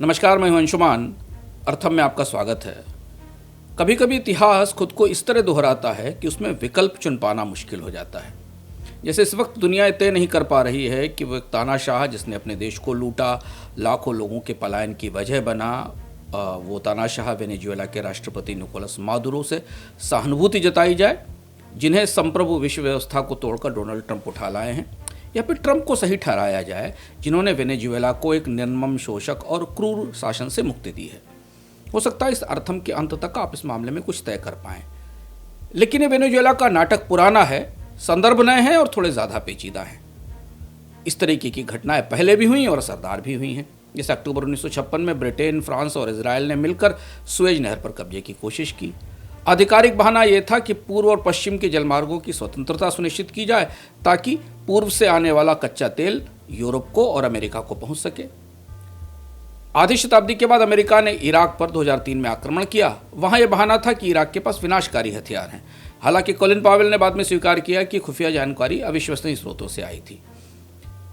नमस्कार, मैं हूं अंशुमान। अर्थम में आपका स्वागत है। कभी कभी इतिहास खुद को इस तरह दोहराता है कि उसमें विकल्प चुन पाना मुश्किल हो जाता है। जैसे इस वक्त दुनिया तय नहीं कर पा रही है कि वो एक तानाशाह जिसने अपने देश को लूटा, लाखों लोगों के पलायन की वजह बना, वो तानाशाह वेनेजुएला के राष्ट्रपति निकोलस मादुरो से सहानुभूति जताई जाए, जिन्हें संप्रभु विश्व व्यवस्था को तोड़कर डोनाल्ड ट्रंप उठा लाए हैं, या फिर ट्रंप को सही ठहराया जाए जिन्होंने वेनेजुएला को एक निर्मम शोषक और क्रूर शासन से मुक्ति दी है। हो सकता है इस अर्थम के अंत तक आप इस मामले में कुछ तय कर पाएं। लेकिन ये वेनेजुएला का नाटक पुराना है, संदर्भ नए हैं और थोड़े ज़्यादा पेचीदा हैं। इस तरीके की घटनाएं पहले भी हुई और असरदार भी हुई हैं। जैसे अक्टूबर 1956 में ब्रिटेन, फ्रांस और इजराइल ने मिलकर सुएज नहर पर कब्जे की कोशिश की। आधिकारिक बहाना यह था कि पूर्व और पश्चिम के जलमार्गों की स्वतंत्रता सुनिश्चित की जाए ताकि पूर्व से आने वाला कच्चा तेल यूरोप को और अमेरिका को पहुंच सके। आधी शताब्दी के बाद अमेरिका ने इराक पर 2003 में आक्रमण किया। वहां यह बहाना था कि इराक के पास विनाशकारी हथियार हैं। हालांकि कोलिन पावेल ने बाद में स्वीकार किया कि खुफिया जानकारी अविश्वसनीय स्रोतों से आई थी।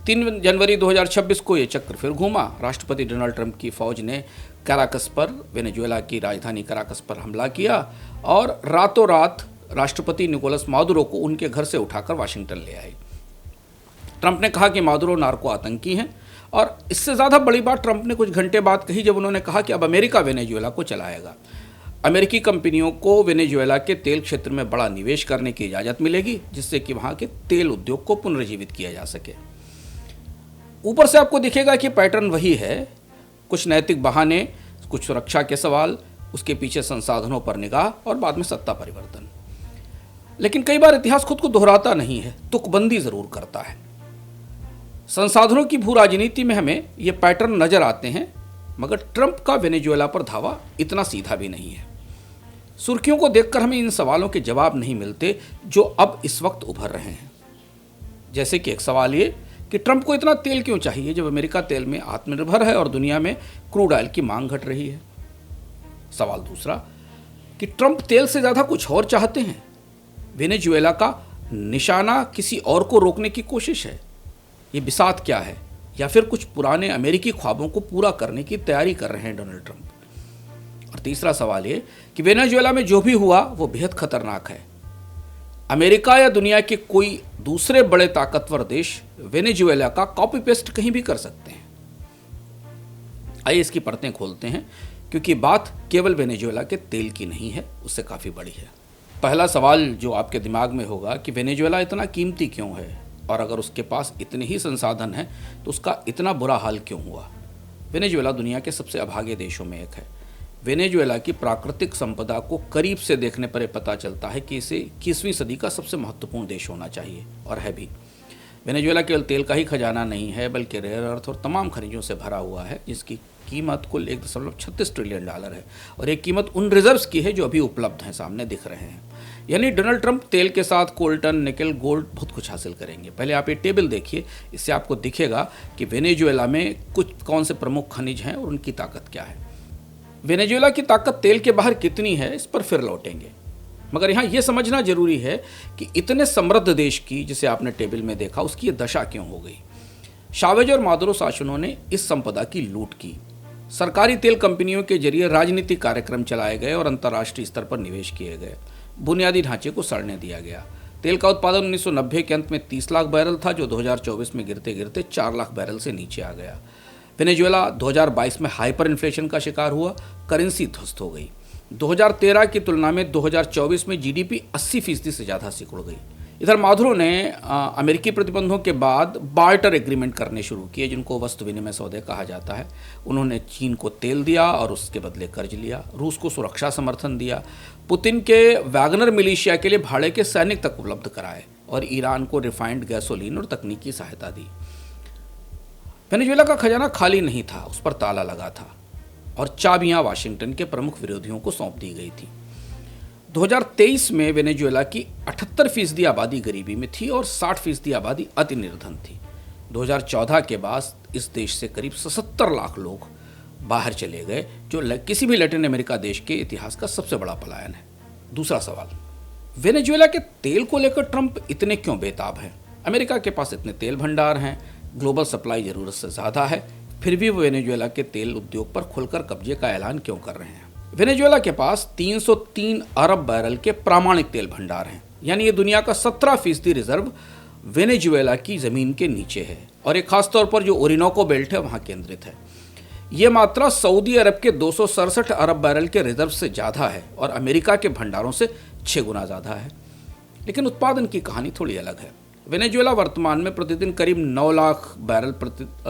3 जनवरी 2026 को यह चक्र फिर घूमा। राष्ट्रपति डोनाल्ड ट्रंप की फौज ने कराकस पर, वेनेजुएला की राजधानी कराकस पर हमला किया और रातों रात राष्ट्रपति निकोलस मादुरो को उनके घर से उठाकर वाशिंगटन ले आए। ट्रंप ने कहा कि मादुरो नार्को आतंकी हैं, और इससे ज़्यादा बड़ी बात ट्रंप ने कुछ घंटे बाद कही जब उन्होंने कहा कि अब अमेरिका वेनेजुएला को चलाएगा। अमेरिकी कंपनियों को वेनेजुएला के तेल क्षेत्र में बड़ा निवेश करने की इजाज़त मिलेगी, जिससे कि वहाँ के तेल उद्योग को पुनर्जीवित किया जा सके। ऊपर से आपको दिखेगा कि पैटर्न वही है, कुछ नैतिक बहाने, कुछ सुरक्षा के सवाल, उसके पीछे संसाधनों पर निगाह और बाद में सत्ता परिवर्तन। लेकिन कई बार इतिहास खुद को दोहराता नहीं है, तुकबंदी जरूर करता है। संसाधनों की भू राजनीति में हमें ये पैटर्न नजर आते हैं, मगर ट्रंप का वेनेजुएला पर धावा इतना सीधा भी नहीं है। सुर्खियों को देखकर हमें इन सवालों के जवाब नहीं मिलते जो अब इस वक्त उभर रहे हैं। जैसे कि एक सवाल ये कि ट्रंप को इतना तेल क्यों चाहिए जब अमेरिका तेल में आत्मनिर्भर है और दुनिया में क्रूड ऑयल की मांग घट रही है। सवाल दूसरा कि ट्रंप तेल से ज़्यादा कुछ और चाहते हैं। वेनेजुएला का निशाना किसी और को रोकने की कोशिश है। ये बिसात क्या है, या फिर कुछ पुराने अमेरिकी ख्वाबों को पूरा करने की तैयारी कर रहे हैं डोनाल्ड ट्रंप। और तीसरा सवाल ये कि वेनेजुएला में जो भी हुआ वो बेहद खतरनाक है। अमेरिका या दुनिया के कोई दूसरे बड़े ताकतवर देश वेनेजुएला का कॉपी पेस्ट कहीं भी कर सकते हैं। आइए इसकी परतें खोलते हैं, क्योंकि बात केवल वेनेजुएला के तेल की नहीं है, उससे काफ़ी बड़ी है। पहला सवाल जो आपके दिमाग में होगा कि वेनेजुएला इतना कीमती क्यों है, और अगर उसके पास इतने ही संसाधन हैं तो उसका इतना बुरा हाल क्यों हुआ। वेनेजुएला दुनिया के सबसे अभागे देशों में एक है। वेनेजुएला की प्राकृतिक संपदा को करीब से देखने पर पता चलता है कि इसे 21वीं सदी का सबसे महत्वपूर्ण देश होना चाहिए, और है भी। वेनेजुएला केवल तेल का ही खजाना नहीं है, बल्कि रेयर अर्थ और तमाम खनिजों से भरा हुआ है, जिसकी कीमत कुल 1.36 ट्रिलियन डॉलर है। और ये कीमत उन रिजर्व्स की है जो अभी उपलब्ध हैं, सामने दिख रहे हैं। यानी डोनाल्ड ट्रंप तेल के साथ कोल्टन, निकल, गोल्ड, बहुत कुछ हासिल करेंगे। पहले आप ये टेबल देखिए, इससे आपको दिखेगा कि वेनेजुएला में कुछ कौन से प्रमुख खनिज हैं और उनकी ताकत क्या है। वेनेजुएला की ताकत तेल के बाहर कितनी है, इस पर फिर लौटेंगे, मगर यहाँ यह समझना जरूरी है कि इतने समृद्ध देश की, जिसे आपने टेबल में देखा, उसकी ये दशा क्यों हो गई। शावेज और मादुरो शासनों ने इस संपदा की लूट की। सरकारी तेल कंपनियों के जरिए राजनीतिक कार्यक्रम चलाए गए और अंतर्राष्ट्रीय स्तर पर निवेश किए गए। बुनियादी ढांचे को सड़ने दिया गया। तेल का उत्पादन 1990 के अंत में 30 लाख बैरल था, जो 2024 में गिरते गिरते 4 लाख बैरल से नीचे आ गया। वेनेजुएला 2022 में हाइपर इन्फ्लेशन का शिकार हुआ, करेंसी ध्वस्त हो गई। 2013 की तुलना में 2024 में जीडीपी 80% से ज़्यादा सिकुड़ गई। इधर मादुरो ने अमेरिकी प्रतिबंधों के बाद बार्टर एग्रीमेंट करने शुरू किए, जिनको वस्तु विनिमय सौदे कहा जाता है। उन्होंने चीन को तेल दिया और उसके बदले कर्ज लिया, रूस को सुरक्षा समर्थन दिया, पुतिन के वैगनर मिलिशिया के लिए भाड़े के सैनिक तक उपलब्ध कराए, और ईरान को रिफाइंड गैसोलीन और तकनीकी सहायता दी। वेनेजुएला का खजाना खाली नहीं था, उस पर ताला लगा था, और चाबियां वाशिंगटन के प्रमुख विरोधियों को सौंप दी गई थी। 2023 में वेनेजुएला की 78% आबादी गरीबी में थी और 60% आबादी अति निर्धन थी। 2014 के बाद इस देश से करीब 77 लाख लोग बाहर चले गए, जो किसी भी लैटिन अमेरिका देश के इतिहास का सबसे बड़ा पलायन है। दूसरा सवाल, वेनेजुएला के तेल को लेकर ट्रंप इतने क्यों बेताब हैं। अमेरिका के पास इतने तेल भंडार हैं, ग्लोबल सप्लाई ज़रूरत से ज़्यादा है, फिर भी वो वेनेजुएला के तेल उद्योग पर खुलकर कब्जे का ऐलान क्यों कर रहे हैं? वेनेजुएला के पास 303 अरब बैरल के प्रामाणिक तेल भंडार हैं, यानी ये दुनिया का 17% रिजर्व वेनेजुएला की ज़मीन के नीचे है और ये खासतौर पर जो ओरिनोको बेल्ट है वहाँ केंद्रित है। ये मात्रा सऊदी अरब के 267 अरब बैरल के रिजर्व से ज़्यादा है और अमेरिका के भंडारों से 6 गुना ज़्यादा है। लेकिन उत्पादन की कहानी थोड़ी अलग है। वेनेजुएला वर्तमान में प्रतिदिन करीब 9 लाख बैरल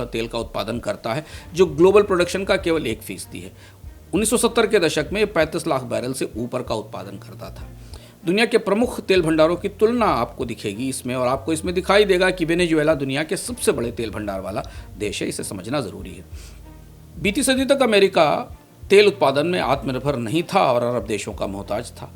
तेल का उत्पादन करता है, जो ग्लोबल प्रोडक्शन का केवल 1% है। 1970 के दशक में 35 लाख बैरल से ऊपर का उत्पादन करता था। दुनिया के प्रमुख तेल भंडारों की तुलना आपको दिखेगी इसमें, और आपको इसमें दिखाई देगा कि वेनेजुएला दुनिया के सबसे बड़े तेल भंडार वाला देश है। इसे समझना ज़रूरी है। बीती सदी तक अमेरिका तेल उत्पादन में आत्मनिर्भर नहीं था और अरब देशों का मोहताज था।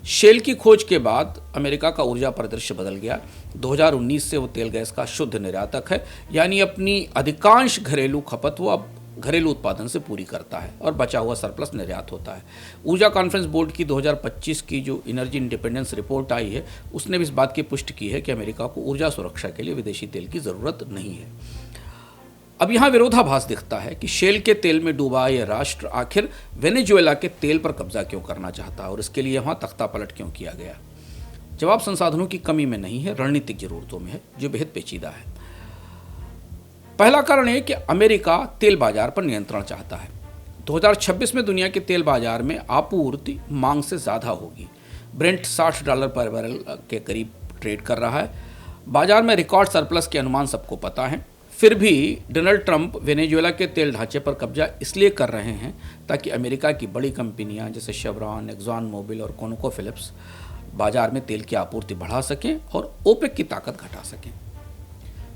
शेल की खोज के बाद अमेरिका का ऊर्जा परिदृश्य बदल गया। 2019 से वो तेल गैस का शुद्ध निर्यातक है, यानी अपनी अधिकांश घरेलू खपत वो अब घरेलू उत्पादन से पूरी करता है और बचा हुआ सरप्लस निर्यात होता है। ऊर्जा कॉन्फ्रेंस बोर्ड की 2025 की जो एनर्जी इंडिपेंडेंस रिपोर्ट आई है, उसने भी इस बात की पुष्टि की है कि अमेरिका को ऊर्जा सुरक्षा के लिए विदेशी तेल की ज़रूरत नहीं है। अब यहाँ विरोधाभास दिखता है कि शेल के तेल में डूबा ये राष्ट्र आखिर वेनेजुएला के तेल पर कब्जा क्यों करना चाहता है और इसके लिए वहाँ तख्ता पलट क्यों किया गया? जवाब संसाधनों की कमी में नहीं है, रणनीतिक जरूरतों में है, जो बेहद पेचीदा है। पहला कारण है कि अमेरिका तेल बाजार पर नियंत्रण चाहता है। 2026 में दुनिया के तेल बाजार में आपूर्ति मांग से ज़्यादा होगी। ब्रेंट $60 पर बैरल के करीब ट्रेड कर रहा है। बाजार में रिकॉर्ड सरप्लस के अनुमान सबको पता है। फिर भी डोनाल्ड ट्रंप वेनेजुएला के तेल ढांचे पर कब्जा इसलिए कर रहे हैं ताकि अमेरिका की बड़ी कंपनियां जैसे शेवरॉन, एक्सॉन मोबिल और कोनोको फिलिप्स बाजार में तेल की आपूर्ति बढ़ा सकें और ओपेक की ताकत घटा सकें।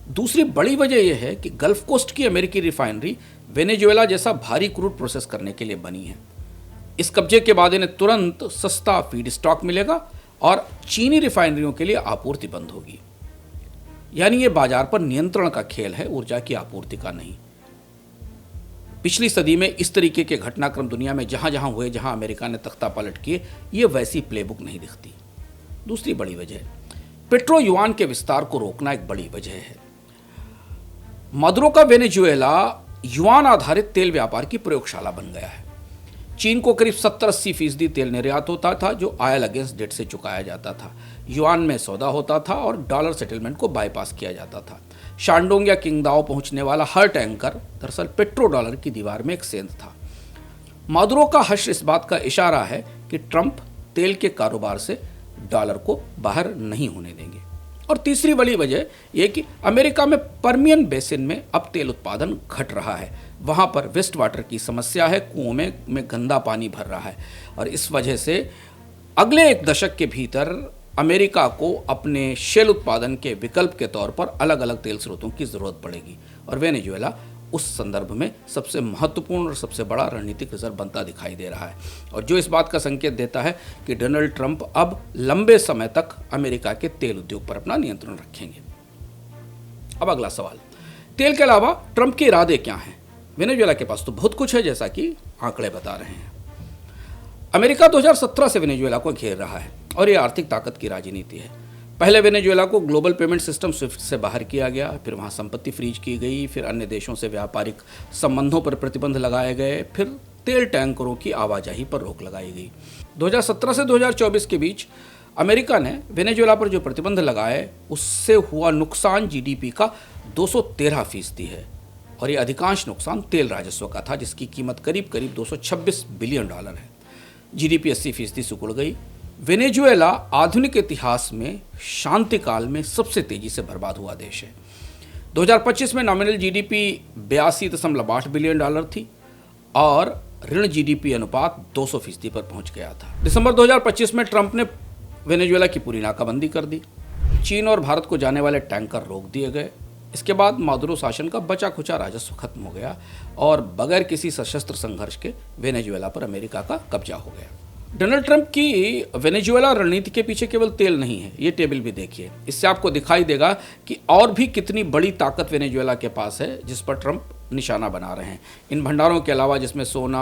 दूसरी बड़ी वजह यह है कि गल्फ कोस्ट की अमेरिकी रिफाइनरी वेनेजुएला जैसा भारी क्रूड प्रोसेस करने के लिए बनी है। इस कब्जे के बाद इन्हें तुरंत सस्ता फीड स्टॉक मिलेगा और चीनी रिफाइनरियों के लिए आपूर्ति बंद होगी। यानी ये बाजार पर नियंत्रण का खेल है, ऊर्जा की आपूर्ति का नहीं। पिछली सदी में इस तरीके के घटनाक्रम दुनिया में जहां जहां हुए, जहां अमेरिका ने तख्ता पलट किए, ये वैसी प्लेबुक नहीं दिखती। दूसरी बड़ी वजह, पेट्रो युआन के विस्तार को रोकना एक बड़ी वजह है। मादुरो का वेनेजुएला युआन आधारित तेल व्यापार की प्रयोगशाला बन गया है। चीन को करीब 70-80% तेल निर्यात होता था, जो आयल अगेंस्ट डेट से चुकाया जाता था। युआन में सौदा होता था और डॉलर सेटलमेंट को बाईपास किया जाता था। शांडोंग या किंगदाओ पहुंचने वाला हर टैंकर दरअसल पेट्रो डॉलर की दीवार में एक सेंध था। मादुरो का हश्र इस बात का इशारा है कि ट्रंप तेल के कारोबार से डॉलर को बाहर नहीं होने देंगे। और तीसरी बड़ी वजह यह कि अमेरिका में पर्मियन बेसिन में अब तेल उत्पादन घट रहा है। वहाँ पर वेस्ट वाटर की समस्या है, कुओं में गंदा पानी भर रहा है और इस वजह से अगले 1 दशक के भीतर अमेरिका को अपने शेल उत्पादन के विकल्प के तौर पर अलग अलग तेल स्रोतों की ज़रूरत पड़ेगी और वेनेजुएला उस संदर्भ में सबसे महत्वपूर्ण और सबसे बड़ा रणनीतिक रिजर्व बनता दिखाई दे रहा है, और जो इस बात का संकेत देता है कि डोनाल्ड ट्रंप अब लंबे समय तक अमेरिका के तेल उद्योग पर अपना नियंत्रण रखेंगे। अब अगला सवाल, तेल के अलावा ट्रंप के इरादे क्या हैं? वेनेजुएला के पास तो बहुत कुछ है, जैसा कि आंकड़े बता रहे हैं। अमेरिका 2017 से वेनेजुएला को घेर रहा है और ये आर्थिक ताकत की राजनीति है। पहले वेनेजुएला को ग्लोबल पेमेंट सिस्टम स्विफ्ट से बाहर किया गया, फिर वहाँ संपत्ति फ्रीज की गई, फिर अन्य देशों से व्यापारिक संबंधों पर प्रतिबंध लगाए गए, फिर तेल टैंकरों की आवाजाही पर रोक लगाई गई। 2017 से 2024 के बीच अमेरिका ने वेनेजुएला पर जो प्रतिबंध लगाए उससे हुआ नुकसान जीडीपी का 213% है और ये अधिकांश नुकसान तेल राजस्व का था, जिसकी कीमत करीब करीब $226 बिलियन है। जीडीपी 80% सिकुड़ गई। वेनेजुएला आधुनिक इतिहास में शांति काल में सबसे तेजी से बर्बाद हुआ देश है। 2025 में नॉमिनल जीडीपी $82.8 बिलियन थी और ऋण जीडीपी अनुपात 200% पर पहुंच गया था। दिसंबर 2025 में ट्रंप ने वेनेजुएला की पूरी नाकाबंदी कर दी। चीन और भारत को जाने वाले टैंकर रोक दिए गए। इसके बाद मादुरो शासन का बचा खुचा राजस्व खत्म हो गया और बगैर किसी सशस्त्र संघर्ष के वेनेजुएला पर अमेरिका का कब्जा हो गया। डोनाल्ड ट्रंप की वेनेजुएला रणनीति के पीछे केवल तेल नहीं है, ये टेबल भी देखिए। इससे आपको दिखाई देगा कि और भी कितनी बड़ी ताकत वेनेजुएला के पास है जिस पर ट्रंप निशाना बना रहे हैं। इन भंडारों के अलावा, जिसमें सोना,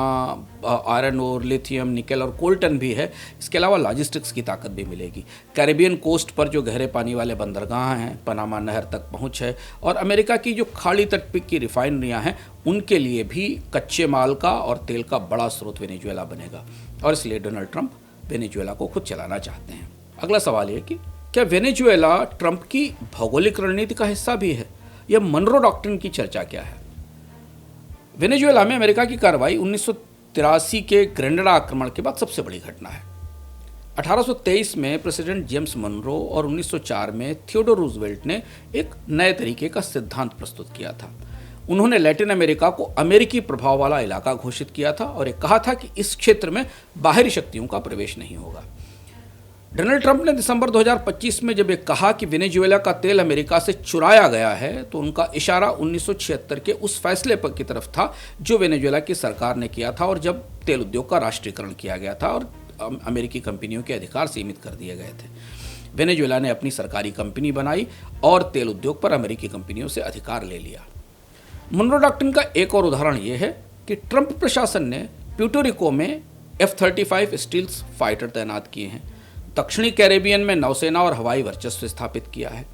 आयरन और लिथियम, निकेल और कोल्टन भी है, इसके अलावा लॉजिस्टिक्स की ताकत भी मिलेगी। कैरिबियन कोस्ट पर जो गहरे पानी वाले बंदरगाह हैं, पनामा नहर तक पहुंच है, और अमेरिका की जो खाड़ी तट पे की रिफाइनरियाँ हैं, उनके लिए भी कच्चे माल का और तेल का बड़ा स्रोत वेनेजुएला बनेगा। और इसलिए डोनाल्ड ट्रंप वेनेजुएला को खुद चलाना चाहते हैं। अगला सवाल ये कि क्या वेनेजुएला ट्रंप की भौगोलिक रणनीति का हिस्सा भी है? यह मनरो डॉक्ट्रिन की चर्चा क्या है? वेनेजुएला में अमेरिका की कार्रवाई 1983 के ग्रेनेडा आक्रमण के बाद सबसे बड़ी घटना है। 1823 में प्रेसिडेंट जेम्स मनरो और 1904 में थियोडोर रूजवेल्ट ने एक नए तरीके का सिद्धांत प्रस्तुत किया था। उन्होंने लैटिन अमेरिका को अमेरिकी प्रभाव वाला इलाका घोषित किया था और ये कहा था कि इस क्षेत्र में बाहरी शक्तियों का प्रवेश नहीं होगा। डोनाल्ड ट्रंप ने दिसंबर 2025 में जब ये कहा कि वेनेजुएला का तेल अमेरिका से चुराया गया है, तो उनका इशारा 1976 के उस फैसले पर की तरफ था जो वेनेजुएला की सरकार ने किया था और जब तेल उद्योग का राष्ट्रीयकरण किया गया था और अमेरिकी कंपनियों के अधिकार सीमित कर दिए गए थे। वेनेजुएला ने अपनी सरकारी कंपनी बनाई और तेल उद्योग पर अमेरिकी कंपनियों से अधिकार ले लिया। मनरो डॉक्ट्रिन का एक और उदाहरण यह है कि ट्रंप प्रशासन ने प्यूर्टो रिको में F-35 स्टील्स फाइटर तैनात किए हैं। दक्षिणी कैरेबियन में नौसेना और हवाई वर्चस्व स्थापित किया है।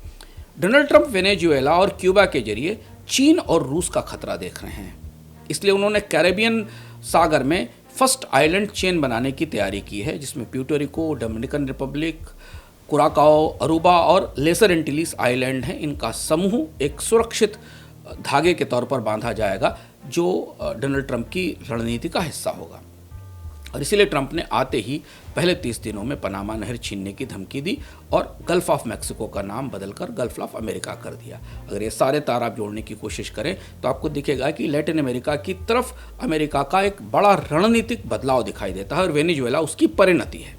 डोनाल्ड ट्रंप वेनेजुएला और क्यूबा के जरिए चीन और रूस का खतरा देख रहे हैं, इसलिए उन्होंने कैरेबियन सागर में फर्स्ट आइलैंड चेन बनाने की तैयारी की है, जिसमें Puerto Rico, Dominican Republic, Curaçao, Aruba और लेसर एंटिलीस आइलैंड हैं। इनका समूह एक सुरक्षित धागे के तौर पर बांधा जाएगा जो डोनाल्ड ट्रंप की रणनीति का हिस्सा होगा। और इसीलिए ट्रंप ने आते ही पहले 30 दिनों में पनामा नहर छीनने की धमकी दी और गल्फ ऑफ मैक्सिको का नाम बदलकर गल्फ ऑफ अमेरिका कर दिया। अगर ये सारे तार आप जोड़ने की कोशिश करें तो आपको दिखेगा कि लैटिन अमेरिका की तरफ अमेरिका का एक बड़ा रणनीतिक बदलाव दिखाई देता है और वेनेजुएला उसकी परिणति है।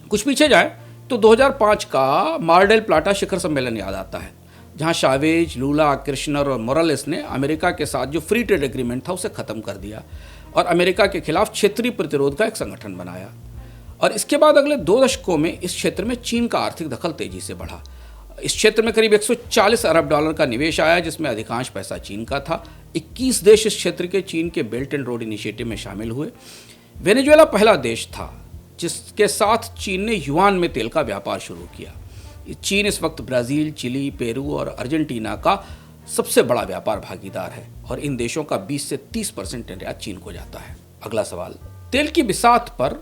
कुछ पीछे जाए तो 2005 का मार डेल प्लाटा शिखर सम्मेलन याद आता है, जहां शावेज, लूला, किर्चनर और मोरालेस ने अमेरिका के साथ जो फ्री ट्रेड एग्रीमेंट था उसे खत्म कर दिया और अमेरिका के खिलाफ क्षेत्रीय प्रतिरोध का एक संगठन बनाया। और इसके बाद अगले 2 दशकों में इस क्षेत्र में चीन का आर्थिक दखल तेजी से बढ़ा। इस क्षेत्र में करीब 140 अरब डॉलर का निवेश आया, जिसमें अधिकांश पैसा चीन का था। 21 देश इस क्षेत्र के चीन के बेल्ट एंड रोड इनिशिएटिव में शामिल हुए। वेनेजुएला पहला देश था जिसके साथ चीन ने युआन में तेल का व्यापार शुरू किया। चीन इस वक्त ब्राज़ील, चिली, पेरू और अर्जेंटीना का सबसे बड़ा व्यापार भागीदार है और इन देशों का 20 से 30% निर्यात चीन को जाता है। अगला सवाल, तेल की बिसात पर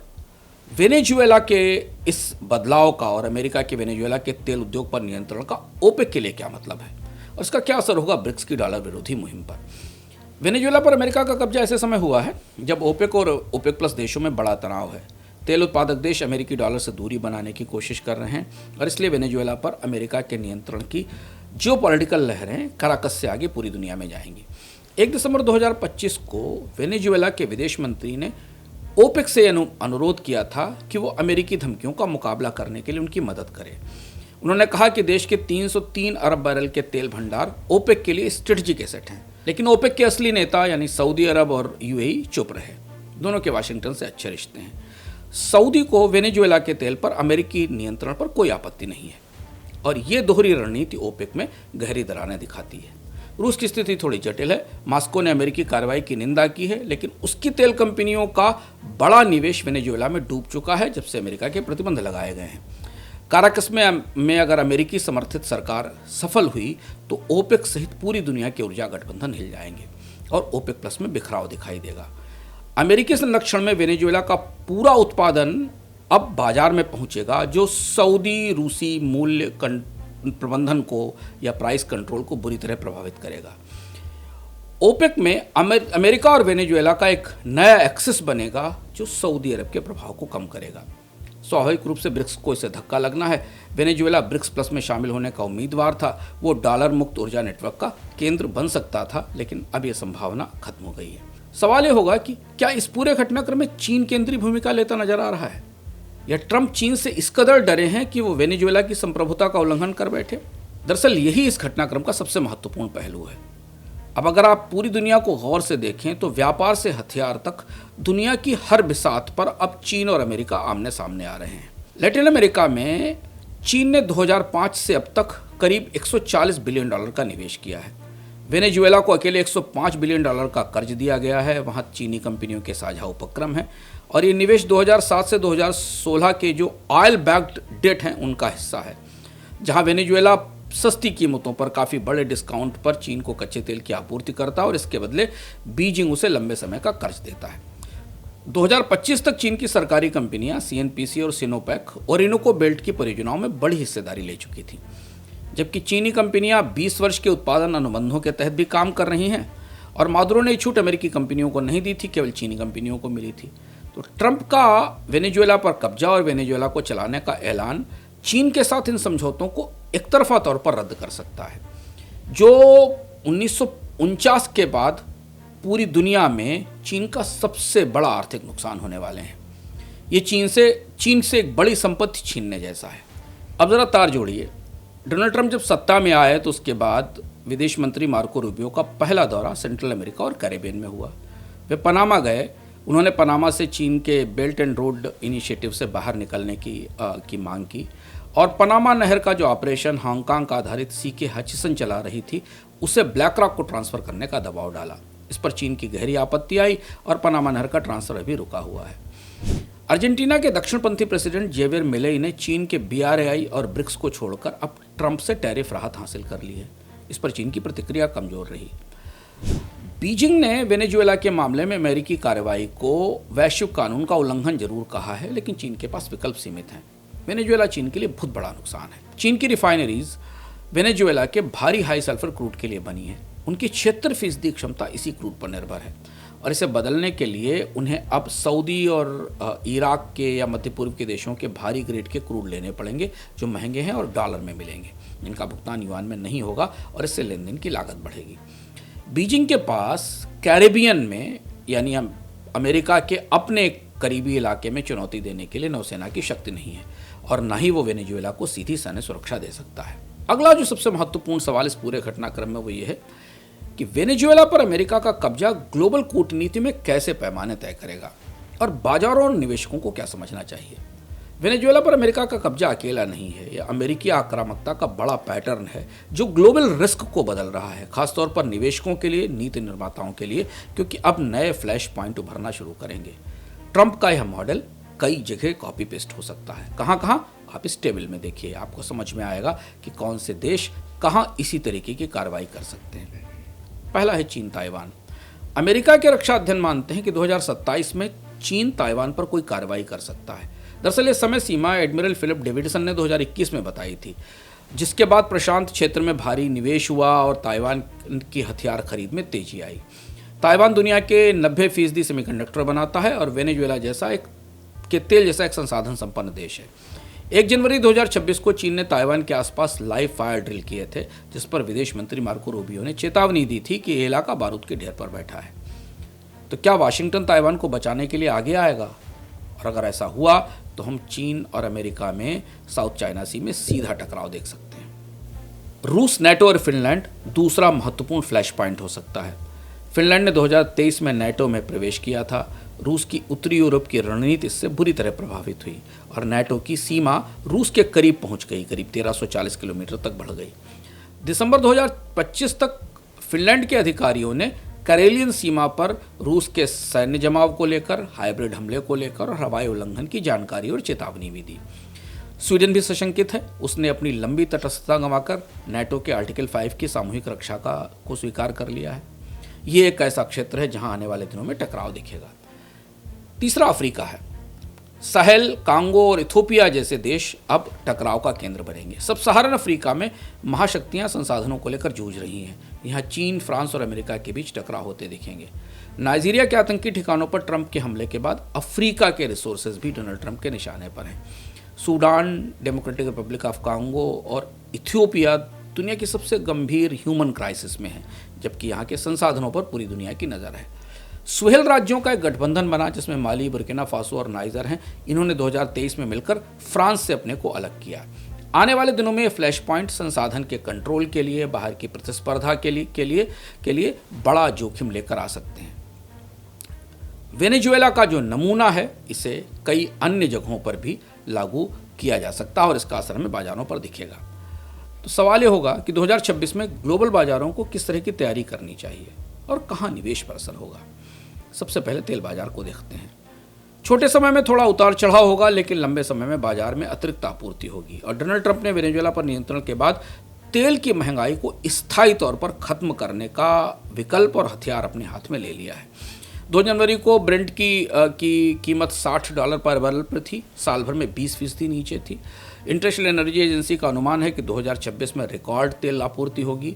वेनेजुएला के इस बदलाव का और अमेरिका के वेनेजुएला के तेल उद्योग पर नियंत्रण का ओपेक के लिए क्या मतलब है और इसका क्या असर होगा ब्रिक्स की डॉलर विरोधी मुहिम पर? वेनेजुएला पर अमेरिका का कब्जा ऐसे समय हुआ है जब ओपेक और ओपेक प्लस देशों में बड़ा तनाव है। तेल उत्पादक देश अमेरिकी डॉलर से दूरी बनाने की कोशिश कर रहे हैं और इसलिए वेनेजुएला पर अमेरिका के नियंत्रण की जियोपॉलिटिकल लहरें कराकस से आगे पूरी दुनिया में जाएंगी। 1 दिसंबर 2025 को वेनेजुएला के विदेश मंत्री ने ओपेक से अनुरोध किया था कि वो अमेरिकी धमकियों का मुकाबला करने के लिए उनकी मदद करे। उन्होंने कहा कि देश के 303 अरब बैरल के तेल भंडार ओपेक के लिए स्ट्रेटेजिक एसेट हैं, लेकिन ओपेक के असली नेता यानी सऊदी अरब और यूएई चुप रहे। दोनों के वाशिंगटन से अच्छे रिश्ते हैं। सऊदी को वेनेजुएला के तेल पर अमेरिकी नियंत्रण पर कोई आपत्ति नहीं है और ये दोहरी रणनीति ओपेक में गहरी दरारें दिखाती है। रूस की स्थिति थोड़ी जटिल है। मॉस्को ने अमेरिकी कार्रवाई की निंदा की है, लेकिन उसकी तेल कंपनियों का बड़ा निवेश वेनेजुएला में डूब चुका है जब से अमेरिका के प्रतिबंध लगाए गए हैं। काराकस में अगर अमेरिकी समर्थित सरकार सफल हुई तो ओपेक सहित पूरी दुनिया के ऊर्जा गठबंधन हिल जाएंगे और ओपेक प्लस में बिखराव दिखाई देगा। अमेरिकी संरक्षण में वेनेजुएला का पूरा उत्पादन अब बाजार में पहुंचेगा, जो सऊदी रूसी मूल्य प्रबंधन को या प्राइस कंट्रोल को बुरी तरह प्रभावित करेगा। ओपेक में अमेरिका और वेनेजुएला का एक नया एक्सेस बनेगा जो सऊदी अरब के प्रभाव को कम करेगा। स्वाभाविक रूप से ब्रिक्स को इसे धक्का लगना है। वेनेजुएला ब्रिक्स प्लस में शामिल होने का उम्मीदवार था, वो डॉलर मुक्त ऊर्जा नेटवर्क का केंद्र बन सकता था, लेकिन अब यह संभावना खत्म हो गई है। सवाल ये होगा कि क्या इस पूरे घटनाक्रम में चीन केंद्रीय भूमिका लेता नजर आ रहा है या ट्रंप चीन से इस कदर डरे हैं कि वो वेनेजुएला की संप्रभुता का उल्लंघन कर बैठे? दरअसल यही इस घटनाक्रम का सबसे महत्वपूर्ण पहलू है। अब अगर आप पूरी दुनिया को गौर से देखें तो व्यापार से हथियार तक दुनिया की हर बिसात पर अब चीन और अमेरिका आमने सामने आ रहे हैं। लैटिन अमेरिका में चीन ने 2005 से अब तक करीब $140 बिलियन का निवेश किया है। वेनेजुएला को अकेले $105 बिलियन का कर्ज दिया गया है। वहाँ चीनी कंपनियों के साझा उपक्रम हैं और ये निवेश 2007 से 2016 के जो ऑयल बैक्ड डेट हैं उनका हिस्सा है, जहाँ वेनेजुएला सस्ती कीमतों पर काफ़ी बड़े डिस्काउंट पर चीन को कच्चे तेल की आपूर्ति करता है और इसके बदले बीजिंग उसे लंबे समय का कर्ज देता है। 2025 तक चीन की सरकारी कंपनियां सीएनपीसी और सिनोपेक ओरिनोको बेल्ट की परियोजनाओं में बड़ी हिस्सेदारी ले चुकी थी, जबकि चीनी कंपनियां 20 वर्ष के उत्पादन अनुबंधों के तहत भी काम कर रही हैं और मादुरो ने छूट अमेरिकी कंपनियों को नहीं दी थी, केवल चीनी कंपनियों को मिली थी। तो ट्रंप का वेनेजुएला पर कब्जा और वेनेजुएला को चलाने का ऐलान चीन के साथ इन समझौतों को एक तरफा तौर पर रद्द कर सकता है, जो 1949 के बाद पूरी दुनिया में चीन का सबसे बड़ा आर्थिक नुकसान होने वाले हैं। ये चीन से एक बड़ी संपत्ति छीनने जैसा है। अब ज़रा तार जोड़िए, डोनाल्ड ट्रंप जब सत्ता में आए तो उसके बाद विदेश मंत्री मार्को रूबियो का पहला दौरा सेंट्रल अमेरिका और कैरेबियन में हुआ। वे पनामा गए। उन्होंने पनामा से चीन के बेल्ट एंड रोड इनिशिएटिव से बाहर निकलने की मांग की और पनामा नहर का जो ऑपरेशन हांगकांग का आधारित सीके हचिसन चला रही थी उसे ब्लैक रॉक को ट्रांसफ़र करने का दबाव डाला। इस पर चीन की गहरी आपत्ति आई और पनामा नहर का ट्रांसफर अभी रुका हुआ है। अर्जेंटीना के दक्षिणपंथी प्रेसिडेंट जेवियर मिलेई ने चीन के BRI और ब्रिक्स को छोड़कर अब ट्रंप से टैरिफ राहत हासिल कर ली है। इस पर चीन की प्रतिक्रिया कमजोर रही। बीजिंग ने वेनेजुएला के मामले में अमेरिकी कार्रवाई को वैश्विक कानून का उल्लंघन जरूर कहा है, लेकिन चीन के पास विकल्प सीमित हैं। वेनेजुएला चीन के लिए बहुत बड़ा नुकसान है। चीन की रिफाइनरीज वेनेजुएला के भारी हाई सल्फर क्रूड के लिए बनी है। उनकी 76% क्षमता इसी क्रूड पर निर्भर है और इसे बदलने के लिए उन्हें अब सऊदी और इराक के या मध्य पूर्व के देशों के भारी ग्रेड के क्रूड लेने पड़ेंगे, जो महंगे हैं और डॉलर में मिलेंगे, जिनका भुगतान युआन में नहीं होगा और इससे लेन देन की लागत बढ़ेगी। बीजिंग के पास कैरेबियन में यानी अमेरिका के अपने करीबी इलाके में चुनौती देने के लिए नौसेना की शक्ति नहीं है और न ही वो वेनेजुएला को सीधी सैन्य सुरक्षा दे सकता है। अगला जो सबसे महत्वपूर्ण सवाल इस पूरे घटनाक्रम में वो ये है कि वेनेजुएला पर अमेरिका का कब्जा ग्लोबल कूटनीति में कैसे पैमाने तय करेगा और बाजारों और निवेशकों को क्या समझना चाहिए। वेनेजुएला पर अमेरिका का कब्जा अकेला नहीं है, यह अमेरिकी आक्रामकता का बड़ा पैटर्न है जो ग्लोबल रिस्क को बदल रहा है, खासतौर पर निवेशकों के लिए, नीति निर्माताओं के लिए, क्योंकि अब नए फ्लैश पॉइंट उभरना शुरू करेंगे। ट्रंप का यह मॉडल कई जगह कॉपी पेस्ट हो सकता है। कहाँ कहाँ आप इस टेबल में देखिए, आपको समझ में आएगा कि कौन से देश कहाँ इसी तरीके की कार्रवाई कर सकते हैं। पहला है चीन ताइवान। अमेरिका के रक्षा अध्ययन मानते हैं कि 2027 में चीन ताइवान पर कोई कार्रवाई कर सकता है। दरअसल ये समय सीमा एडमिरल फिलिप डेविडसन ने 2021 में बताई थी, जिसके बाद प्रशांत क्षेत्र में भारी निवेश हुआ और ताइवान की हथियार खरीद में तेजी आई। ताइवान दुनिया के 90% सेमीकंडक्टर बनाता है और वेनेजुएला जैसा तेल जैसा एक संसाधन संपन्न देश है। 1 जनवरी 2026 को चीन ने ताइवान के आसपास लाइव फायर ड्रिल किए थे, जिस पर विदेश मंत्री मार्को रूबियो ने चेतावनी दी थी कि ये इलाका बारूद के ढेर पर बैठा है। तो क्या वाशिंगटन ताइवान को बचाने के लिए आगे आएगा? और अगर ऐसा हुआ तो हम चीन और अमेरिका में साउथ चाइना सी में सीधा टकराव देख सकते हैं। रूस, नेटो और फिनलैंड दूसरा महत्वपूर्ण फ्लैश पॉइंट हो सकता है। फिनलैंड ने 2023 में नेटो में प्रवेश किया था। रूस की उत्तरी यूरोप की रणनीति इससे बुरी तरह प्रभावित हुई और नेटो की सीमा रूस के करीब पहुंच गई, करीब 1340 किलोमीटर तक बढ़ गई। दिसंबर 2025 तक फिनलैंड के अधिकारियों ने करेलियन सीमा पर रूस के सैन्य जमाव को लेकर, हाइब्रिड हमले को लेकर और हवाई उल्लंघन की जानकारी और चेतावनी भी दी। स्वीडन भी सशंकित है। उसने अपनी लंबी तटस्थता गंवाकर नेटो के आर्टिकल 5 की सामूहिक रक्षा को स्वीकार कर लिया है। ये एक ऐसा क्षेत्र है जहां आने वाले दिनों में टकराव दिखेगा। तीसरा अफ्रीका है। साहेल, कांगो और इथोपिया जैसे देश अब टकराव का केंद्र बनेंगे। सब सहारन अफ्रीका में महाशक्तियां संसाधनों को लेकर जूझ रही हैं। यहाँ चीन, फ्रांस और अमेरिका के बीच टकराव होते दिखेंगे। नाइजीरिया के आतंकी ठिकानों पर ट्रंप के हमले के बाद अफ्रीका के रिसोर्सेज भी डोनाल्ड ट्रंप के निशाने पर हैं। Sudan, democratic Republic of Congo और इथियोपिया दुनिया की सबसे गंभीर ह्यूमन क्राइसिस में है, जबकि यहाँ के संसाधनों पर पूरी दुनिया की नज़र है। सुहेल राज्यों का एक गठबंधन बना जिसमें माली, बुर्किना फासो और नाइजर हैं। इन्होंने 2023 में मिलकर फ्रांस से अपने को अलग किया। आने वाले दिनों में फ्लैश पॉइंट संसाधन के कंट्रोल के लिए, बाहर की प्रतिस्पर्धा के लिए बड़ा जोखिम लेकर आ सकते हैं। वेनेजुएला का जो नमूना है, इसे कई अन्य जगहों पर भी लागू किया जा सकता है और इसका असर हमें बाजारों पर दिखेगा। तो सवाल ये होगा कि 2026 में ग्लोबल बाजारों को किस तरह की तैयारी करनी चाहिए और कहाँ निवेश पर असर होगा। सबसे पहले तेल बाजार को देखते हैं। छोटे समय में थोड़ा उतार चढ़ाव होगा, लेकिन लंबे समय में बाजार में अतिरिक्त आपूर्ति होगी। और डोनाल्ड ट्रंप ने वेनेजुएला पर नियंत्रण के बाद तेल की महंगाई को स्थायी तौर पर खत्म करने का विकल्प और हथियार अपने हाथ में ले लिया है। 2 जनवरी को ब्रेंट की कीमत $60 पर बैरल पर थी, साल भर में 20% नीचे थी। इंटरनेशनल एनर्जी एजेंसी का अनुमान है कि 2026 में रिकॉर्ड तेल आपूर्ति होगी।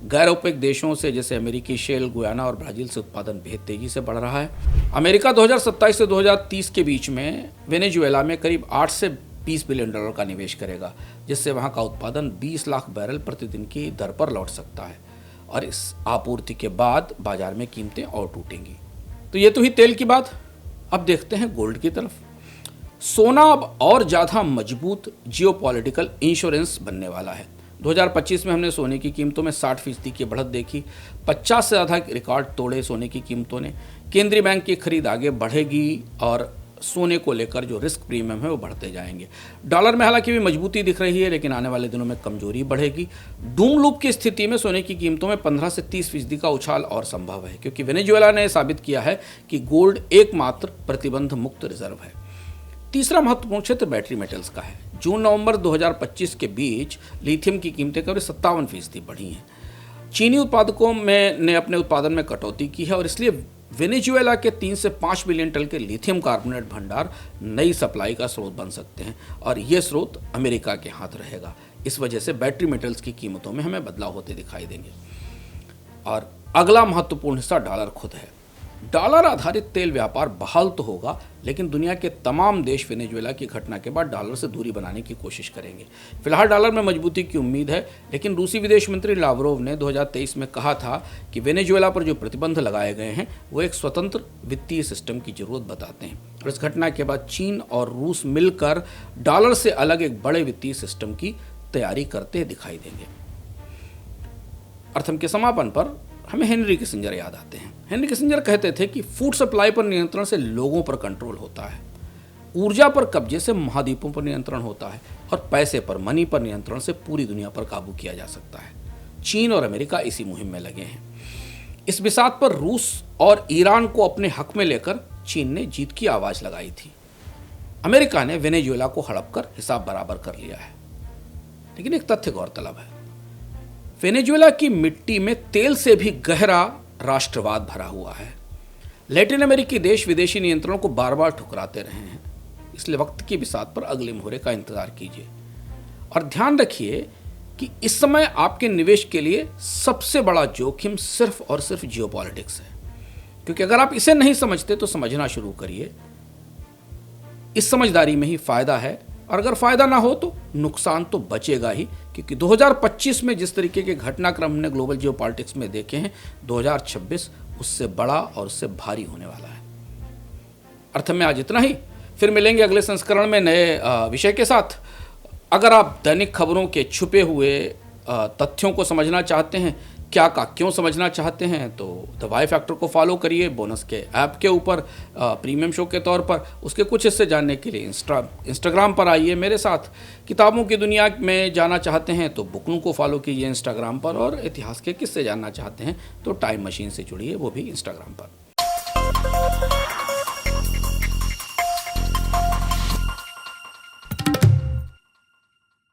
गैर ओपेक देशों से जैसे अमेरिकी शेल, गुयाना और ब्राज़ील से उत्पादन बेहद तेजी से बढ़ रहा है। अमेरिका 2027 से 2030 के बीच में वेनेजुएला में करीब 8 से $20 बिलियन का निवेश करेगा, जिससे वहां का उत्पादन 20 लाख बैरल प्रतिदिन की दर पर लौट सकता है। और इस आपूर्ति के बाद बाजार में कीमतें और टूटेंगी। तो ये तो ही तेल की बात। अब देखते हैं गोल्ड की तरफ। सोना अब और ज़्यादा मजबूत जियोपॉलिटिकल इंश्योरेंस बनने वाला है। 2025 में हमने सोने की कीमतों में 60% की बढ़त देखी। 50 से ज़्यादा रिकॉर्ड तोड़े सोने की कीमतों ने। केंद्रीय बैंक की खरीद आगे बढ़ेगी और सोने को लेकर जो रिस्क प्रीमियम है वो बढ़ते जाएंगे। डॉलर में हालांकि भी मजबूती दिख रही है, लेकिन आने वाले दिनों में कमजोरी बढ़ेगी। डूम लूप की स्थिति में सोने की कीमतों में 15 से 30% का उछाल और संभव है, क्योंकि वेनेजुएला ने साबित किया है कि गोल्ड एकमात्र प्रतिबंध मुक्त रिजर्व है। तीसरा महत्वपूर्ण क्षेत्र बैटरी मेटल्स का है। जून-नवंबर 2025 के बीच लिथियम की कीमतें करीब 57% बढ़ी हैं। चीनी उत्पादकों ने अपने उत्पादन में कटौती की है और इसलिए वेनेजुएला के 3 से 5 बिलियन टन के लिथियम कार्बोनेट भंडार नई सप्लाई का स्रोत बन सकते हैं और ये स्रोत अमेरिका के हाथ रहेगा। इस वजह से बैटरी मेटल्स की कीमतों में हमें बदलाव होते दिखाई देंगे। और अगला महत्वपूर्ण हिस्सा डॉलर खुद है। डॉलर आधारित तेल व्यापार बहाल तो होगा, लेकिन दुनिया के तमाम देश वेनेजुएला की घटना के बाद डॉलर से दूरी बनाने की कोशिश करेंगे। फिलहाल डॉलर में मजबूती की उम्मीद है, लेकिन रूसी विदेश मंत्री लावरोव ने 2023 में कहा था कि वेनेजुएला पर जो प्रतिबंध लगाए गए हैं वो एक स्वतंत्र वित्तीय सिस्टम की जरूरत बताते हैं। और इस घटना के बाद चीन और रूस मिलकर डॉलर से अलग एक बड़े वित्तीय सिस्टम की तैयारी करते दिखाई देंगे। अर्थम के समापन पर हमें हेनरी किसिंजर याद आते हैं। हेनरी किसिंजर कहते थे कि फूड सप्लाई पर नियंत्रण से लोगों पर कंट्रोल होता है, ऊर्जा पर कब्जे से महाद्वीपों पर नियंत्रण होता है और पैसे पर, मनी पर नियंत्रण से पूरी दुनिया पर काबू किया जा सकता है। चीन और अमेरिका इसी मुहिम में लगे हैं। इस बिसात पर रूस और ईरान को अपने हक में लेकर चीन ने जीत की आवाज लगाई थी। अमेरिका ने वेनेजुएला को हड़प कर हिसाब बराबर कर लिया है। लेकिन एक तथ्य गौरतलब है, वेनेजुएला की मिट्टी में तेल से भी गहरा राष्ट्रवाद भरा हुआ है। लैटिन अमेरिकी देश विदेशी नियंत्रणों को बार बार ठुकराते रहे हैं, इसलिए वक्त की बिसात पर अगले मुहरे का इंतजार कीजिए। और ध्यान रखिए कि इस समय आपके निवेश के लिए सबसे बड़ा जोखिम सिर्फ और सिर्फ जियोपॉलिटिक्स है, क्योंकि अगर आप इसे नहीं समझते तो समझना शुरू करिए। इस समझदारी में ही फायदा है, और अगर फायदा ना हो तो नुकसान तो बचेगा ही, क्योंकि 2025 में जिस तरीके के घटनाक्रम हमने ग्लोबल जियोपॉलिटिक्स में देखे हैं, 2026 उससे बड़ा और उससे भारी होने वाला है। अर्थ में आज इतना ही, फिर मिलेंगे अगले संस्करण में नए विषय के साथ। अगर आप दैनिक खबरों के छुपे हुए तथ्यों को समझना चाहते हैं, क्या का क्यों समझना चाहते हैं, तो द वाई फैक्टर को फॉलो करिए बोनस के ऐप के ऊपर प्रीमियम शो के तौर पर। उसके कुछ हिस्से जानने के लिए इंस्टाग्राम पर आइए मेरे साथ। किताबों की दुनिया में जाना चाहते हैं तो बुकनू को फॉलो कीजिए इंस्टाग्राम पर, और इतिहास के किस्से जानना चाहते हैं तो टाइम मशीन से जुड़िए, वो भी इंस्टाग्राम पर।